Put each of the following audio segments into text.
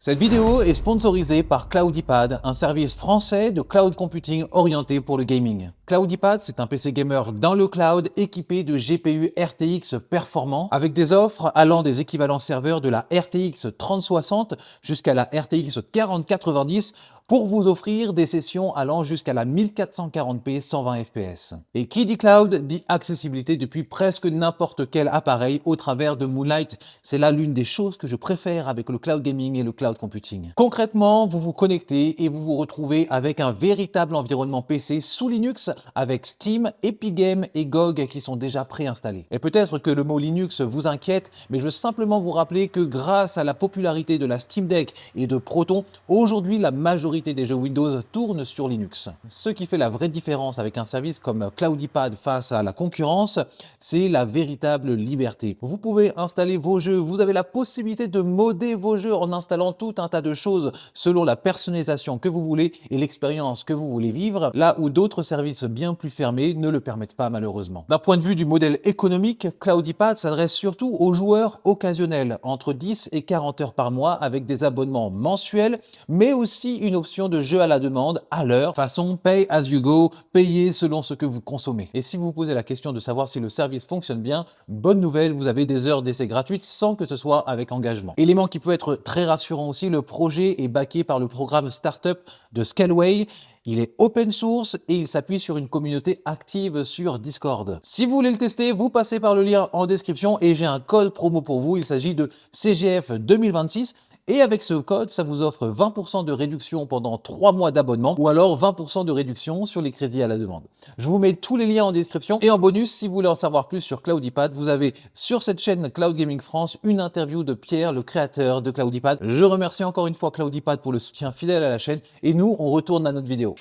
Cette vidéo est sponsorisée par Cloudipad, un service français de cloud computing orienté pour le gaming. Cloudipad, c'est un PC gamer dans le cloud équipé de GPU RTX performants avec des offres allant des équivalents serveurs de la RTX 3060 jusqu'à la RTX 4090 pour vous offrir des sessions allant jusqu'à la 1440p 120 fps. Et qui dit cloud dit accessibilité depuis presque n'importe quel appareil au travers de Moonlight. C'est là l'une des choses que je préfère avec le cloud gaming et le cloud computing. Concrètement, vous vous connectez et vous vous retrouvez avec un véritable environnement PC sous Linux avec Steam, Epic Games et GOG qui sont déjà préinstallés. Et peut-être que le mot Linux vous inquiète, mais je veux simplement vous rappeler que grâce à la popularité de la Steam Deck et de Proton, aujourd'hui la majorité des jeux Windows tournent sur Linux. Ce qui fait la vraie différence avec un service comme Cloudipad face à la concurrence, c'est la véritable liberté. Vous pouvez installer vos jeux, vous avez la possibilité de modder vos jeux en installant tout un tas de choses selon la personnalisation que vous voulez et l'expérience que vous voulez vivre, là où d'autres services bien plus fermés ne le permettent pas malheureusement. D'un point de vue du modèle économique, Cloudipad s'adresse surtout aux joueurs occasionnels, entre 10 et 40 heures par mois avec des abonnements mensuels, mais aussi une option de jeu à la demande, à l'heure, façon pay as you go, payez selon ce que vous consommez. Et si vous vous posez la question de savoir si le service fonctionne bien, bonne nouvelle, vous avez des heures d'essai gratuites sans que ce soit avec engagement. Élément qui peut être très rassurant aussi, le projet est backé par le programme Startup de Scaleway. Il est open source et il s'appuie sur une communauté active sur Discord. Si vous voulez le tester, vous passez par le lien en description et j'ai un code promo pour vous. Il s'agit de CGF 2026. Et avec ce code, ça vous offre 20% de réduction pendant 3 mois d'abonnement ou alors 20% de réduction sur les crédits à la demande. Je vous mets tous les liens en description et en bonus, si vous voulez en savoir plus sur Cloudipad, vous avez sur cette chaîne Cloud Gaming France une interview de Pierre, le créateur de Cloudipad. Je remercie encore une fois Cloudipad pour le soutien fidèle à la chaîne et nous, on retourne à notre vidéo.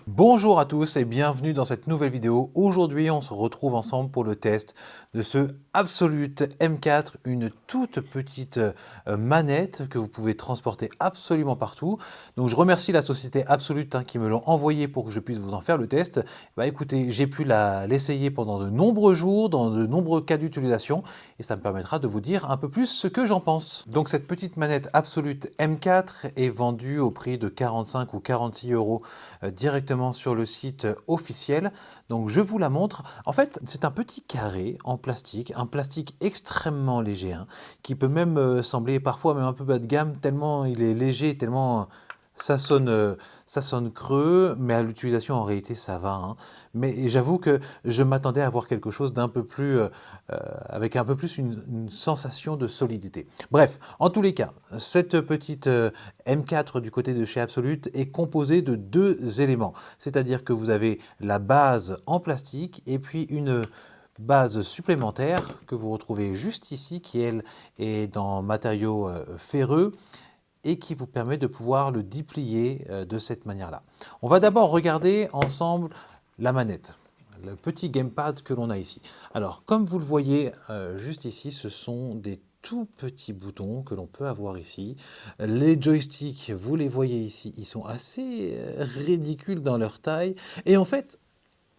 Bonjour à tous et bienvenue dans cette nouvelle vidéo. Aujourd'hui, on se retrouve ensemble pour le test de ce Absolute M4, une toute petite manette que vous pouvez transporter absolument partout. Donc je remercie la société Absolute qui me l'ont envoyé pour que je puisse vous en faire le test. Bah écoutez, j'ai pu l'essayer pendant de nombreux jours, dans de nombreux cas d'utilisation et ça me permettra de vous dire un peu plus ce que j'en pense. Donc cette petite manette Absolute M4 est vendue au prix de 45 ou 46 euros directement sur le site officiel. Donc je vous la montre. En fait, c'est un petit carré en plastique, un plastique extrêmement léger, qui peut même sembler parfois même un peu bas de gamme, tellement il est léger, tellement ça sonne creux, mais à l'utilisation en réalité ça va. Mais j'avoue que je m'attendais à avoir quelque chose d'un peu plus, avec un peu plus une sensation de solidité. Bref, en tous les cas, cette petite M4 du côté de chez Absolute est composée de deux éléments. C'est-à-dire que vous avez la base en plastique et puis une base supplémentaire que vous retrouvez juste ici, qui elle est dans matériaux ferreux et qui vous permet de pouvoir le déplier de cette manière-là. On va d'abord regarder ensemble la manette, le petit gamepad que l'on a ici. Alors, comme vous le voyez juste ici, ce sont des tout petits boutons que l'on peut avoir ici. Les joysticks, vous les voyez ici, ils sont assez ridicules dans leur taille. Et en fait,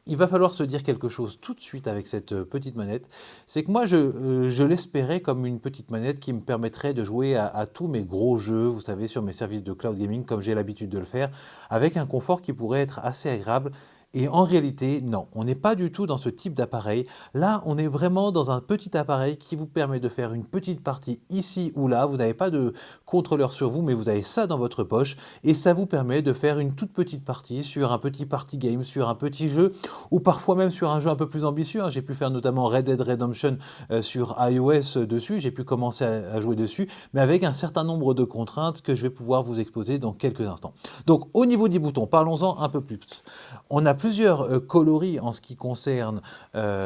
il va falloir se dire quelque chose tout de suite avec cette petite manette. C'est que moi, je l'espérais comme une petite manette qui me permettrait de jouer à tous mes gros jeux, vous savez, sur mes services de cloud gaming, comme j'ai l'habitude de le faire, avec un confort qui pourrait être assez agréable. Et en réalité, non, on n'est pas du tout dans ce type d'appareil. Là, on est vraiment dans un petit appareil qui vous permet de faire une petite partie ici ou là. Vous n'avez pas de contrôleur sur vous, mais vous avez ça dans votre poche. Et ça vous permet de faire une toute petite partie sur un petit party game, sur un petit jeu, ou parfois même sur un jeu un peu plus ambitieux. J'ai pu faire notamment Red Dead Redemption sur iOS dessus. J'ai pu commencer à jouer dessus, mais avec un certain nombre de contraintes que je vais pouvoir vous exposer dans quelques instants. Donc, au niveau des boutons, parlons-en un peu plus. On a plusieurs coloris en ce qui concerne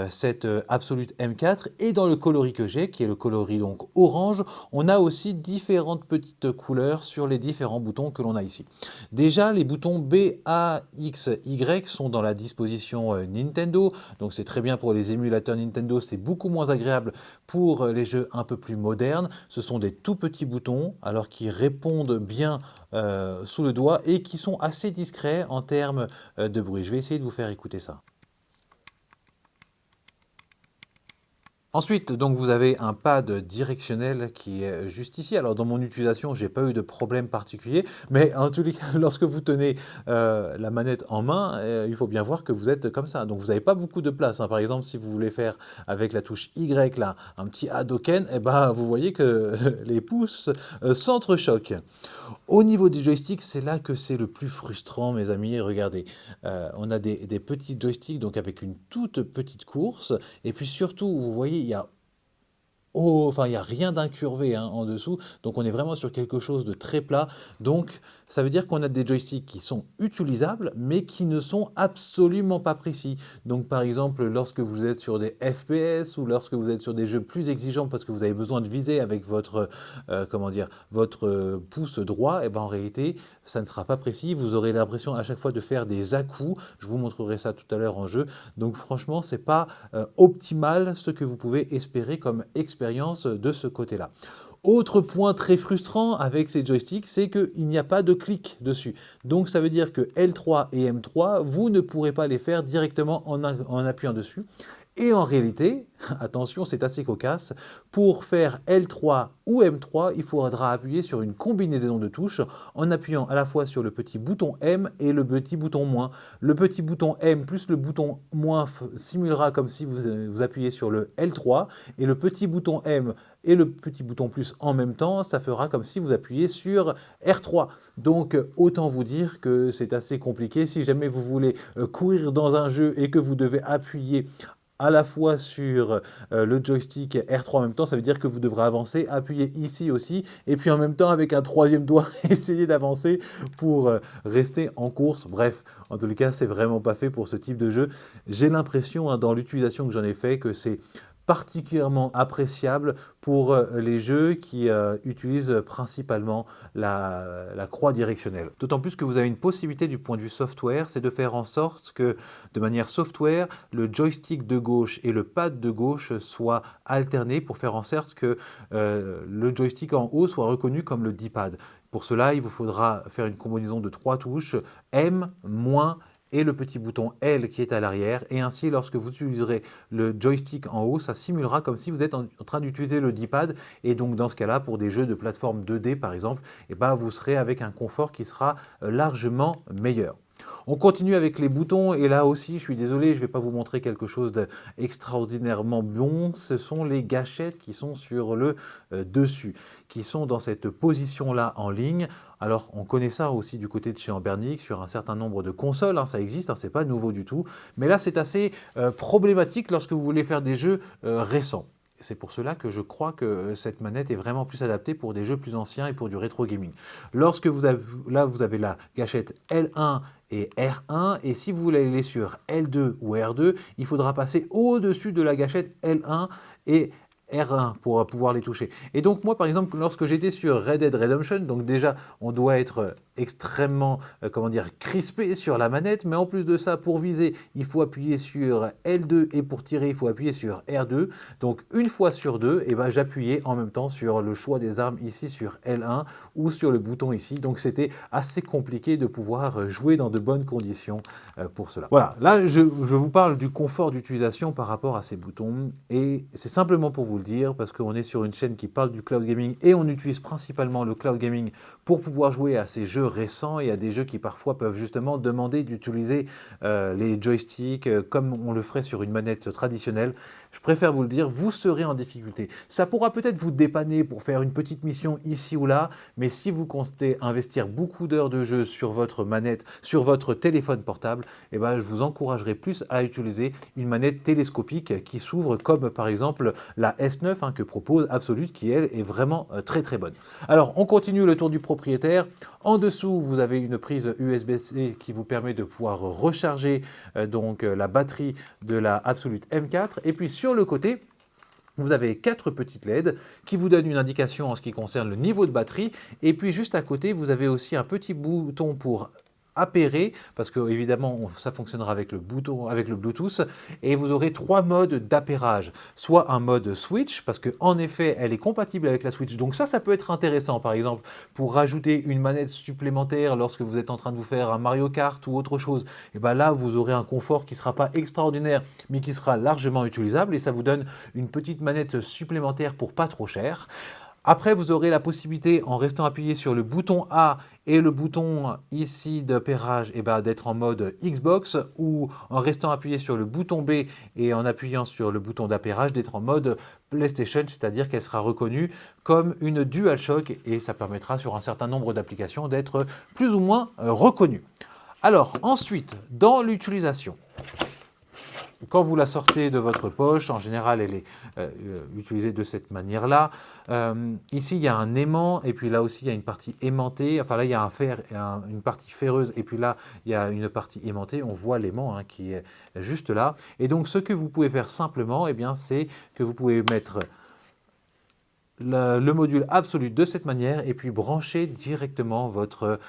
cette Absolute M4 et dans le coloris que j'ai, qui est le coloris donc orange, on a aussi différentes petites couleurs sur les différents boutons que l'on a ici. Déjà, les boutons B, A, X, Y sont dans la disposition Nintendo, donc c'est très bien pour les émulateurs Nintendo, c'est beaucoup moins agréable pour les jeux un peu plus modernes. Ce sont des tout petits boutons, alors qui répondent bien sous le doigt et qui sont assez discrets en termes de bruit. Je vais essayer de vous faire écouter ça. Ensuite, donc vous avez un pad directionnel qui est juste ici. Alors dans mon utilisation, j'ai pas eu de problème particulier, mais en tous les cas, lorsque vous tenez la manette en main, il faut bien voir que vous êtes comme ça. Donc vous n'avez pas beaucoup de place, hein. Par exemple, si vous voulez faire avec la touche Y là, un petit Hadoken, et ben vous voyez que les pouces s'entrechoquent. Au niveau des joysticks, c'est là que c'est le plus frustrant, mes amis. Regardez, on a des petits joysticks, donc avec une toute petite course. Et puis surtout, vous voyez, il y a enfin, il n'y a rien d'incurvé, hein, en dessous, donc on est vraiment sur quelque chose de très plat. Donc ça veut dire qu'on a des joysticks qui sont utilisables, mais qui ne sont absolument pas précis. Donc par exemple, lorsque vous êtes sur des FPS ou lorsque vous êtes sur des jeux plus exigeants parce que vous avez besoin de viser avec votre, comment dire, votre pouce droit, et ben en réalité, ça ne sera pas précis. Vous aurez l'impression à chaque fois de faire des à-coups. Je vous montrerai ça tout à l'heure en jeu. Donc franchement, c'est pas optimal ce que vous pouvez espérer comme expérience de ce côté-là. Autre point très frustrant avec ces joysticks, c'est qu'il n'y a pas de clic dessus. Donc ça veut dire que L3 et M3, vous ne pourrez pas les faire directement en appuyant dessus. Et en réalité, attention, c'est assez cocasse, pour faire L3 ou M3, il faudra appuyer sur une combinaison de touches en appuyant à la fois sur le petit bouton M et le petit bouton moins. Le petit bouton M plus le bouton moins simulera comme si vous appuyez sur le L3 et le petit bouton M et le petit bouton plus en même temps, ça fera comme si vous appuyez sur R3. Donc autant vous dire que c'est assez compliqué. Si jamais vous voulez courir dans un jeu et que vous devez appuyer à la fois sur le joystick R3 en même temps, ça veut dire que vous devrez avancer, appuyer ici aussi, et puis en même temps avec un troisième doigt, essayer d'avancer pour rester en course. Bref, en tous les cas, c'est vraiment pas fait pour ce type de jeu. J'ai l'impression, hein, dans l'utilisation que j'en ai fait, que c'est particulièrement appréciable pour les jeux qui utilisent principalement la croix directionnelle. D'autant plus que vous avez une possibilité du point de vue software, c'est de faire en sorte que de manière software, le joystick de gauche et le pad de gauche soient alternés pour faire en sorte que le joystick en haut soit reconnu comme le D-pad. Pour cela, il vous faudra faire une combinaison de 3 touches, M, moins, et le petit bouton L qui est à l'arrière. Et ainsi, lorsque vous utiliserez le joystick en haut, ça simulera comme si vous êtes en train d'utiliser le D-pad. Et donc, dans ce cas-là, pour des jeux de plateforme 2D, par exemple, eh ben, vous serez avec un confort qui sera largement meilleur. On continue avec les boutons et là aussi, je suis désolé, je ne vais pas vous montrer quelque chose d'extraordinairement bon. Ce sont les gâchettes qui sont sur le dessus, qui sont dans cette position-là en ligne. Alors, on connaît ça aussi du côté de chez Anbernic sur un certain nombre de consoles, hein, ça existe, hein, c'est pas nouveau du tout. Mais là, c'est assez problématique lorsque vous voulez faire des jeux récents. C'est pour cela que je crois que cette manette est vraiment plus adaptée pour des jeux plus anciens et pour du rétro gaming. Lorsque vous avez la gâchette L1 et R1, et si vous voulez aller sur L2 ou R2, il faudra passer au-dessus de la gâchette L1 et R1 pour pouvoir les toucher. Et donc moi par exemple lorsque j'étais sur Red Dead Redemption, donc déjà on doit être extrêmement comment dire crispé sur la manette, mais en plus de ça pour viser il faut appuyer sur L2 et pour tirer il faut appuyer sur R2. Donc une fois sur deux, et ben j'appuyais en même temps sur le choix des armes ici sur L1 ou sur le bouton ici. Donc c'était assez compliqué de pouvoir jouer dans de bonnes conditions pour cela. Voilà, là je vous parle du confort d'utilisation par rapport à ces boutons et c'est simplement pour vous le dire parce qu'on est sur une chaîne qui parle du cloud gaming et on utilise principalement le cloud gaming pour pouvoir jouer à ces jeux récents et à des jeux qui parfois peuvent justement demander d'utiliser les joysticks comme on le ferait sur une manette traditionnelle. Je préfère vous le dire, vous serez en difficulté. Ça pourra peut-être vous dépanner pour faire une petite mission ici ou là, mais si vous comptez investir beaucoup d'heures de jeu sur votre manette, sur votre téléphone portable, eh ben, je vous encouragerai plus à utiliser une manette télescopique qui s'ouvre comme par exemple la S9 hein, que propose Absolute qui elle est vraiment très très bonne. Alors on continue le tour du propriétaire. En dessous vous avez une prise USB-C qui vous permet de pouvoir recharger donc la batterie de la Absolute M4 et puis sur le côté, vous avez 4 petites LED qui vous donnent une indication en ce qui concerne le niveau de batterie. Et puis juste à côté, vous avez aussi un petit bouton pour appairé, parce que évidemment ça fonctionnera avec le bouton, avec le Bluetooth, et vous aurez 3 modes d'appairage. Soit un mode Switch, parce que en effet elle est compatible avec la Switch, donc ça peut être intéressant par exemple pour rajouter une manette supplémentaire lorsque vous êtes en train de vous faire un Mario Kart ou autre chose. Et bien là vous aurez un confort qui ne sera pas extraordinaire, mais qui sera largement utilisable, et ça vous donne une petite manette supplémentaire pour pas trop cher. Après, vous aurez la possibilité, en restant appuyé sur le bouton A et le bouton ici d'appairage, d'être en mode Xbox, ou en restant appuyé sur le bouton B et en appuyant sur le bouton d'appairage, d'être en mode PlayStation, c'est-à-dire qu'elle sera reconnue comme une DualShock, et ça permettra sur un certain nombre d'applications d'être plus ou moins reconnue. Alors ensuite, dans l'utilisation, quand vous la sortez de votre poche, en général, elle est utilisée de cette manière-là. Ici, il y a un aimant, et puis là aussi, il y a une partie aimantée. Enfin, là, il y a un fer, une partie ferreuse, et puis là, il y a une partie aimantée. On voit l'aimant qui est juste là. Et donc, ce que vous pouvez faire simplement, c'est que vous pouvez mettre le module Absolute de cette manière et puis brancher directement votre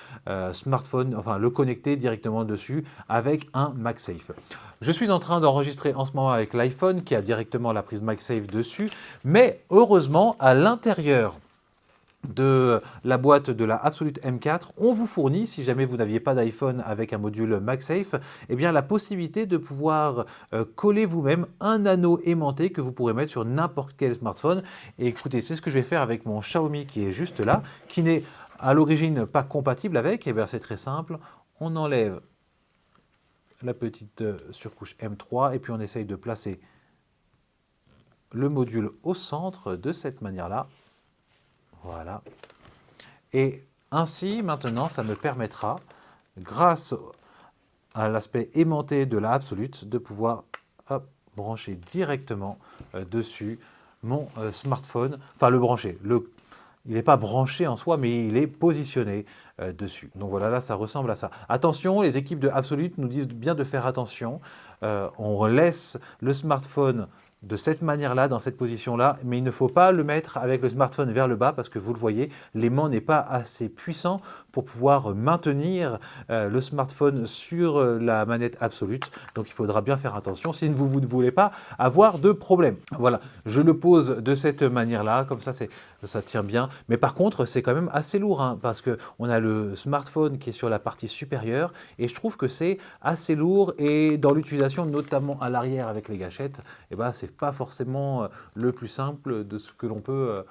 smartphone, enfin le connecter directement dessus avec un MagSafe. Je suis en train d'enregistrer en ce moment avec l'iPhone qui a directement la prise MagSafe dessus, mais heureusement à l'intérieur de la boîte de la Absolute M4, on vous fournit, si jamais vous n'aviez pas d'iPhone avec un module MagSafe, la possibilité de pouvoir coller vous-même un anneau aimanté que vous pourrez mettre sur n'importe quel smartphone. Et écoutez, c'est ce que je vais faire avec mon Xiaomi qui est juste là, qui n'est à l'origine pas compatible avec. C'est très simple, on enlève la petite surcouche M3 et puis on essaye de placer le module au centre de cette manière-là. Voilà. Et ainsi, maintenant, ça me permettra, grâce à l'aspect aimanté de la Absolute, de pouvoir brancher directement dessus mon smartphone. Enfin, le brancher. Il n'est pas branché en soi, mais il est positionné dessus. Donc voilà, là, ça ressemble à ça. Attention, les équipes de Absolute nous disent bien de faire attention. On laisse le smartphone de cette manière-là, dans cette position-là, mais il ne faut pas le mettre avec le smartphone vers le bas parce que vous le voyez, l'aimant n'est pas assez puissant pour pouvoir maintenir le smartphone sur la manette Absolute. Donc il faudra bien faire attention si vous ne voulez pas avoir de problème. Voilà, je le pose de cette manière-là, comme ça tient bien. Mais par contre, c'est quand même assez lourd parce qu'on a le smartphone qui est sur la partie supérieure et je trouve que c'est assez lourd et dans l'utilisation, notamment à l'arrière avec les gâchettes, c'est pas forcément le plus simple de ce que l'on peut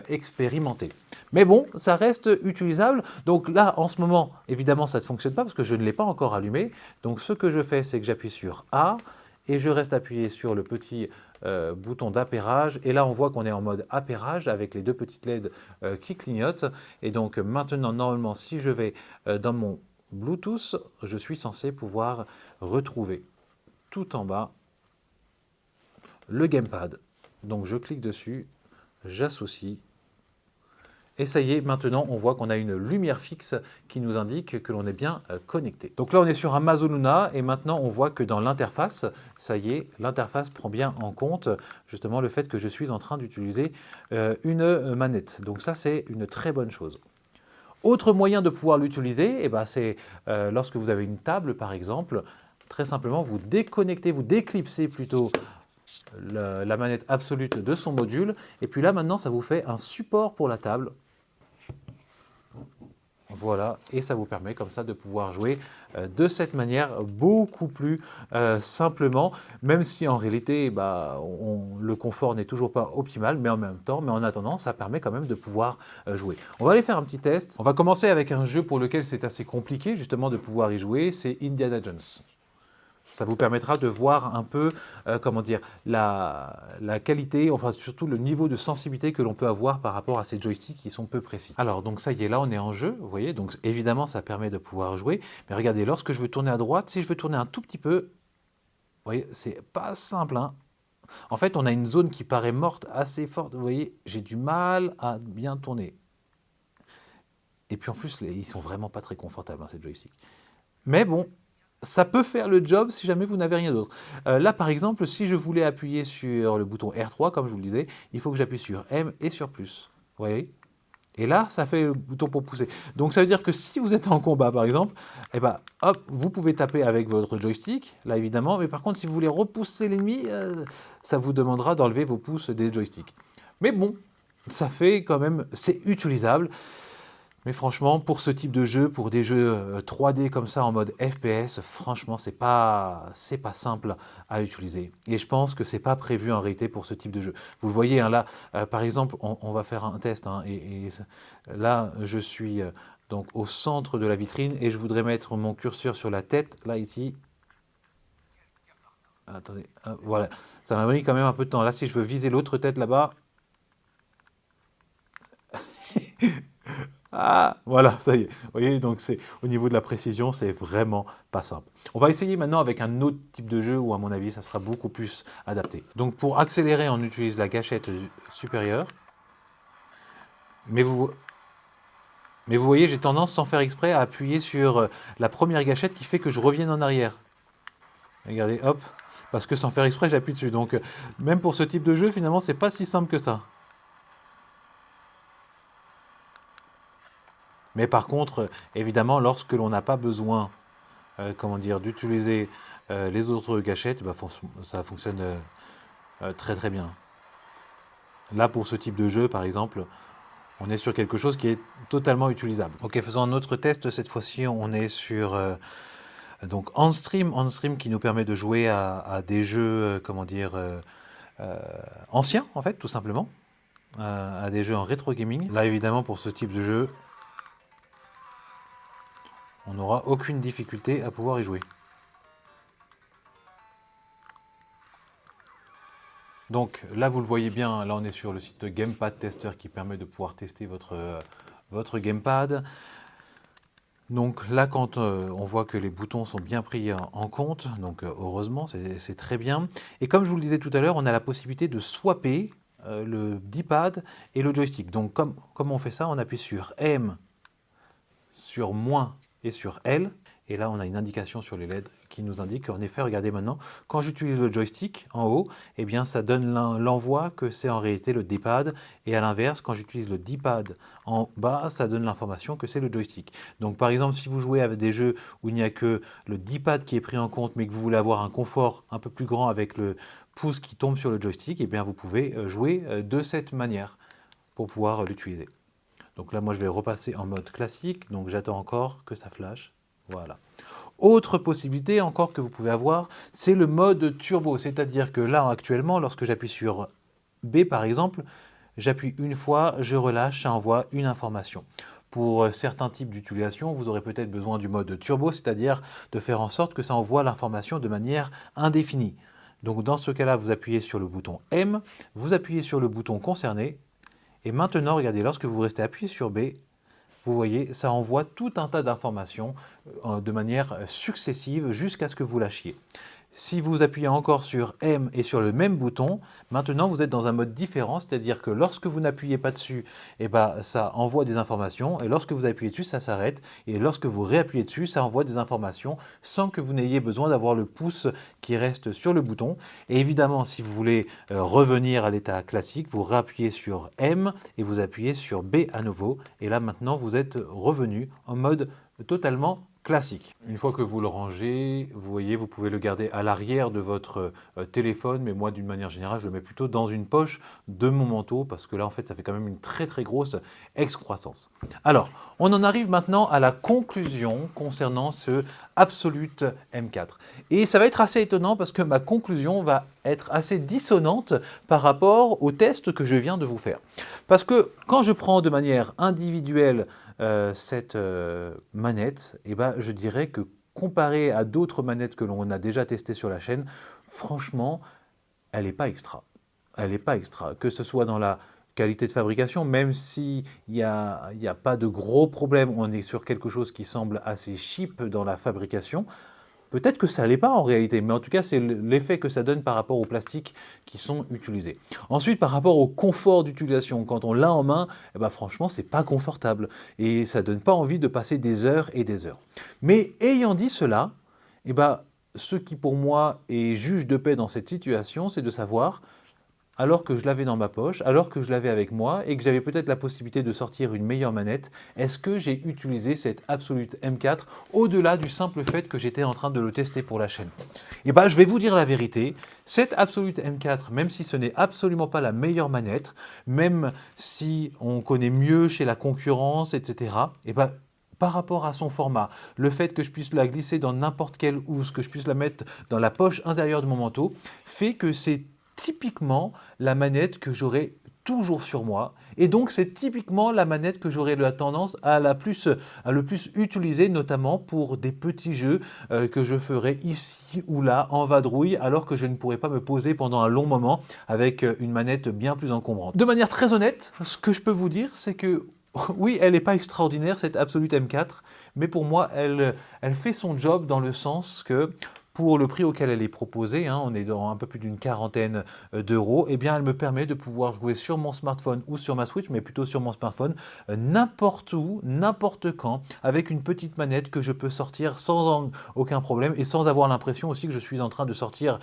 expérimenter. Mais bon, ça reste utilisable. Donc là, en ce moment, évidemment, ça ne fonctionne pas parce que je ne l'ai pas encore allumé. Donc ce que je fais, c'est que j'appuie sur A et je reste appuyé sur le petit bouton d'appairage. Et là, on voit qu'on est en mode appairage avec les deux petites LED qui clignotent. Et donc maintenant, normalement, si je vais dans mon Bluetooth, je suis censé pouvoir retrouver tout en bas le gamepad. Donc je clique dessus, j'associe. Et ça y est, maintenant on voit qu'on a une lumière fixe qui nous indique que l'on est bien connecté. Donc là on est sur Amazon Luna et maintenant on voit que dans l'interface, ça y est, l'interface prend bien en compte justement le fait que je suis en train d'utiliser une manette. Donc ça c'est une très bonne chose. Autre moyen de pouvoir l'utiliser, c'est lorsque vous avez une table par exemple, très simplement vous déconnectez, vous déclipsez plutôt la manette Absolute de son module. Et puis là, maintenant, ça vous fait un support pour la table. Voilà, et ça vous permet comme ça de pouvoir jouer de cette manière beaucoup plus simplement, même si en réalité le confort n'est toujours pas optimal, mais en attendant, ça permet quand même de pouvoir jouer. On va aller faire un petit test. On va commencer avec un jeu pour lequel c'est assez compliqué justement de pouvoir y jouer, c'est Indiana Jones. Ça vous permettra de voir un peu, la qualité, enfin surtout le niveau de sensibilité que l'on peut avoir par rapport à ces joysticks qui sont peu précis. Alors donc ça y est, là on est en jeu, vous voyez, donc évidemment ça permet de pouvoir jouer, mais regardez, lorsque je veux tourner à droite, si je veux tourner un tout petit peu, vous voyez, c'est pas simple, En fait, on a une zone qui paraît morte assez forte, vous voyez, j'ai du mal à bien tourner. Et puis en plus, ils sont vraiment pas très confortables, ces joysticks. Mais bon, ça peut faire le job si jamais vous n'avez rien d'autre. Là, par exemple, si je voulais appuyer sur le bouton R3, comme je vous le disais, il faut que j'appuie sur M et sur plus. Vous voyez ? Et là, ça fait le bouton pour pousser. Donc ça veut dire que si vous êtes en combat, par exemple, eh ben, hop, vous pouvez taper avec votre joystick, là évidemment, mais par contre, si vous voulez repousser l'ennemi, ça vous demandera d'enlever vos pouces des joysticks. Mais bon, ça fait quand même, c'est utilisable. Mais franchement, pour ce type de jeu, pour des jeux 3D comme ça en mode FPS, franchement, c'est pas simple à utiliser. Et je pense que c'est pas prévu en réalité pour ce type de jeu. Vous le voyez, hein, là, par exemple, on va faire un test. Hein, là, je suis donc au centre de la vitrine et je voudrais mettre mon curseur sur la tête, là, ici. Attendez, voilà. Ça m'a mis quand même un peu de temps. Là, si je veux viser l'autre tête là-bas, ah, voilà, ça y est. Vous voyez, donc c'est au niveau de la précision, c'est vraiment pas simple. On va essayer maintenant avec un autre type de jeu où, à mon avis, ça sera beaucoup plus adapté. Donc pour accélérer, on utilise la gâchette supérieure. Mais vous voyez, j'ai tendance, sans faire exprès, à appuyer sur la première gâchette qui fait que je revienne en arrière. Regardez, hop, parce que sans faire exprès, j'appuie dessus. Donc même pour ce type de jeu, finalement, c'est pas si simple que ça. Mais par contre, évidemment, lorsque l'on n'a pas besoin comment dire, d'utiliser les autres gâchettes, bah, ça fonctionne très très bien. Là, pour ce type de jeu, par exemple, on est sur quelque chose qui est totalement utilisable. Ok, faisons un autre test. Cette fois-ci, on est sur donc OnStream qui nous permet de jouer à des jeux, comment dire, anciens, en fait, tout simplement, à des jeux en rétro gaming. Là, évidemment, pour ce type de jeu, on n'aura aucune difficulté à pouvoir y jouer. Donc là, vous le voyez bien, là on est sur le site Gamepad Tester qui permet de pouvoir tester votre gamepad. Donc là, quand on voit que les boutons sont bien pris en compte, donc heureusement, c'est très bien. Et comme je vous le disais tout à l'heure, on a la possibilité de swapper le D-pad et le joystick. Donc comme on fait ça, on appuie sur M, sur moins et sur L. Et là, on a une indication sur les LED qui nous indique qu'en effet, regardez maintenant, quand j'utilise le joystick en haut, eh bien, ça donne l'envoi que c'est en réalité le D-pad. Et à l'inverse, quand j'utilise le D-pad en bas, ça donne l'information que c'est le joystick. Donc, par exemple, si vous jouez avec des jeux où il n'y a que le D-pad qui est pris en compte, mais que vous voulez avoir un confort un peu plus grand avec le pouce qui tombe sur le joystick, eh bien, vous pouvez jouer de cette manière pour pouvoir l'utiliser. Donc là, moi, je vais repasser en mode classique. Donc, j'attends encore que ça flash. Voilà. Autre possibilité encore que vous pouvez avoir, c'est le mode turbo. C'est-à-dire que là, actuellement, lorsque j'appuie sur B, par exemple, j'appuie une fois, je relâche, ça envoie une information. Pour certains types d'utilisation, vous aurez peut-être besoin du mode turbo, c'est-à-dire de faire en sorte que ça envoie l'information de manière indéfinie. Donc dans ce cas-là, vous appuyez sur le bouton M, vous appuyez sur le bouton concerné, et maintenant, regardez, lorsque vous restez appuyé sur B, vous voyez, ça envoie tout un tas d'informations de manière successive jusqu'à ce que vous lâchiez. Si vous appuyez encore sur M et sur le même bouton, maintenant vous êtes dans un mode différent, c'est-à-dire que lorsque vous n'appuyez pas dessus, eh ben, ça envoie des informations, et lorsque vous appuyez dessus, ça s'arrête, et lorsque vous réappuyez dessus, ça envoie des informations sans que vous n'ayez besoin d'avoir le pouce qui reste sur le bouton. Et évidemment, si vous voulez revenir à l'état classique, vous réappuyez sur M et vous appuyez sur B à nouveau, et là maintenant vous êtes revenu en mode totalement classique. Une fois que vous le rangez, vous voyez, vous pouvez le garder à l'arrière de votre téléphone, mais moi d'une manière générale, je le mets plutôt dans une poche de mon manteau parce que là en fait ça fait quand même une très très grosse excroissance. Alors, on en arrive maintenant à la conclusion concernant ce Absolute M4. Et ça va être assez étonnant parce que ma conclusion va être assez dissonante par rapport au test que je viens de vous faire. Parce que quand je prends de manière individuelle cette manette, eh ben, je dirais que comparée à d'autres manettes que l'on a déjà testées sur la chaîne, franchement, elle n'est pas extra. Elle n'est pas extra. Que ce soit dans la qualité de fabrication, même s'il n'y a pas de gros problèmes, on est sur quelque chose qui semble assez cheap dans la fabrication. Peut-être que ça ne l'est pas en réalité, mais en tout cas, c'est l'effet que ça donne par rapport aux plastiques qui sont utilisés. Ensuite, par rapport au confort d'utilisation, quand on l'a en main, eh ben, franchement, c'est pas confortable et ça ne donne pas envie de passer des heures et des heures. Mais ayant dit cela, eh ben, ce qui pour moi est juge de paix dans cette situation, c'est de savoir alors que je l'avais dans ma poche, alors que je l'avais avec moi et que j'avais peut-être la possibilité de sortir une meilleure manette, est-ce que j'ai utilisé cette Absolute M4 au-delà du simple fait que j'étais en train de le tester pour la chaîne? Et bien, je vais vous dire la vérité, cette Absolute M4, même si ce n'est absolument pas la meilleure manette, même si on connaît mieux chez la concurrence, etc., et ben, par rapport à son format, le fait que je puisse la glisser dans n'importe quelle housse, que je puisse la mettre dans la poche intérieure de mon manteau, fait que c'est typiquement la manette que j'aurai toujours sur moi. Et donc, c'est typiquement la manette que j'aurai la tendance à le plus utiliser, notamment pour des petits jeux que je ferai ici ou là en vadrouille, alors que je ne pourrai pas me poser pendant un long moment avec une manette bien plus encombrante. De manière très honnête, ce que je peux vous dire, c'est que oui, elle n'est pas extraordinaire, cette Absolute M4, mais pour moi, elle fait son job dans le sens que pour le prix auquel elle est proposée, hein, on est dans un peu plus d'une quarantaine d'euros, eh bien elle me permet de pouvoir jouer sur mon smartphone ou sur ma Switch, mais plutôt sur mon smartphone, n'importe où, n'importe quand, avec une petite manette que je peux sortir sans aucun problème et sans avoir l'impression aussi que je suis en train de sortir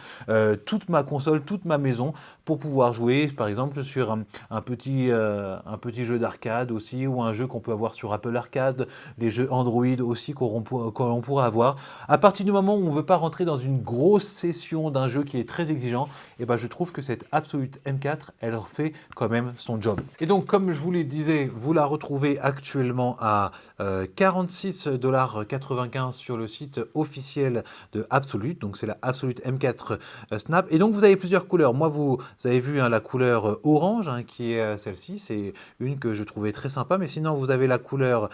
toute ma console, toute ma maison pour pouvoir jouer, par exemple, sur un petit jeu d'arcade aussi, ou un jeu qu'on peut avoir sur Apple Arcade, les jeux Android aussi qu'on pourra avoir. À partir du moment où on ne veut pas rentrer dans une grosse session d'un jeu qui est très exigeant, et ben je trouve que cette Absolute M4, elle fait quand même son job. Et donc, comme je vous le disais, vous la retrouvez actuellement à 46,95 $ sur le site officiel de Absolute. Donc, c'est la Absolute M4 Snap. Et donc, vous avez plusieurs couleurs. Moi, vous avez vu hein, la couleur orange, hein, qui est celle-ci. C'est une que je trouvais très sympa. Mais sinon, vous avez la couleur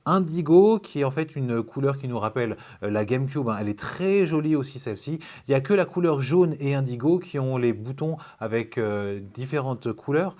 indigo, qui est en fait une couleur qui nous rappelle la GameCube. Hein. Elle est très jolie aussi, celle-ci. Il n'y a que la couleur jaune et indigo qui ont les boutons avec différentes couleurs.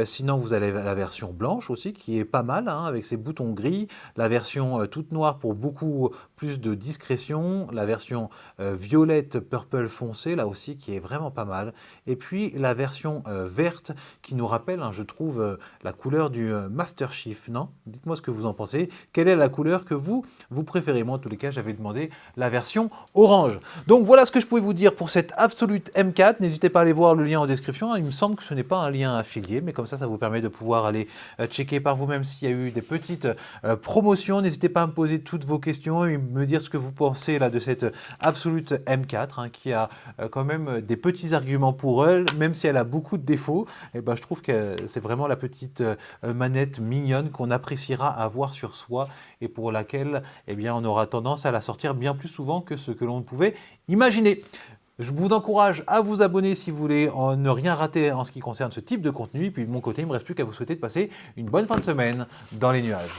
Sinon, vous avez la version blanche aussi, qui est pas mal, hein, avec ses boutons gris. La version toute noire pour beaucoup plus de discrétion. La version violette purple foncé, là aussi, qui est vraiment pas mal. Et puis, la version verte, qui nous rappelle, hein, je trouve, la couleur du Master Chief, non? Dites-moi ce que vous en pensez. Quelle est la couleur que vous préférez? Moi, en tous les cas, j'avais demandé la version orange. Donc, voilà ce que je pouvais vous dire pour cette Absolute M4. N'hésitez pas à aller voir le lien en description. Il me semble que ce n'est pas un lien affilié, mais comme ça vous permet de pouvoir aller checker par vous-même s'il y a eu des petites promotions. N'hésitez pas à me poser toutes vos questions et me dire ce que vous pensez là de cette Absolute M4, hein, qui a quand même des petits arguments pour elle, même si elle a beaucoup de défauts. Et ben, je trouve que c'est vraiment la petite manette mignonne qu'on appréciera avoir sur soi et pour laquelle eh bien, on aura tendance à la sortir bien plus souvent que ce que l'on pouvait imaginer. Je vous encourage à vous abonner si vous voulez ne rien rater en ce qui concerne ce type de contenu. Et puis de mon côté, il ne me reste plus qu'à vous souhaiter de passer une bonne fin de semaine dans les nuages.